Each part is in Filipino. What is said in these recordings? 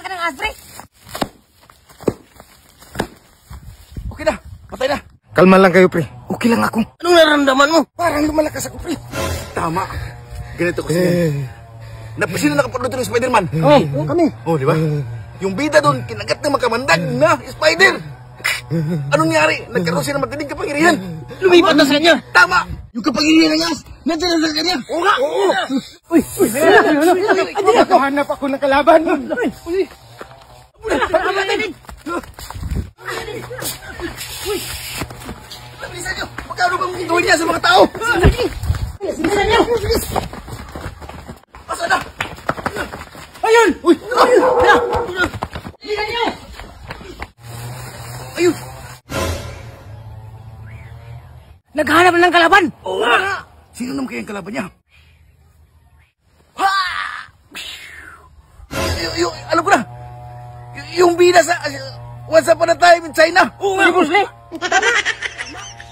ka ng ahas, pre. Okay na, patay na. Kalma lang kayo, pre. Okay lang ako. Anong nararamdaman mo? Parang lumalakas ako, pre. Tama. Ganito kasi yan. Sino nakapanood ng Spider-Man? Oh, kami. Oh, di ba? Yung bida doon, kinagat ng makamandag na spider. Anong nangyari? Nagkaroon siya ng matinding kapangyarihan. Lumipat na sa kanya. Tama! Yung kapangyarihan ng ahas, nandiyan na sa kanya. Oo nga! Oo! Uy! Nakahanap ako ng kalaban. Bilisan nyo! Magkano bang gawin niya sa mga tao? Bilisan niyo. Asa na? Ayun! Uy! Bilisan niyo. Ayun! Naghahanap na ng kalaban. Oo nga! Sino naman kaya ang kalaban niya? Ha! Alam ko na! Yung bida sa... Once upon a time in China! Oo nga. Si Bruce Lee.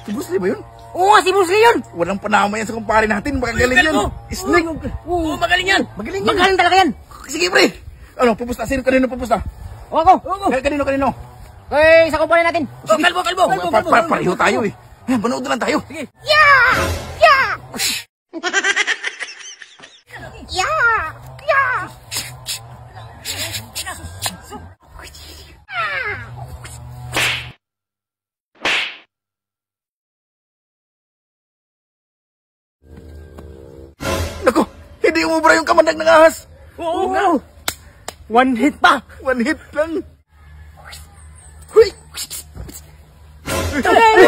Si Bruce Lee ba yun? Oo nga, si Bruce Lee yun. Walang panama yan sa kumpare natin. Magaling yun. Snake! Oo, magaling yan. Magaling talaga yan. Sige, pre! Ano, pupusta? Sino kanino pupusta? O ako. Kanino? Eh, sa kumpare natin. Kalbo! Pareho tayo eh. Ayan, manood na lang tayo. Sige. Yeah! Yeah! Yeah! Yeah! Naku, hindi umubra yung kamandag ng ahas. Oo nga! One hit pa! One hit lang. Huy! Hey!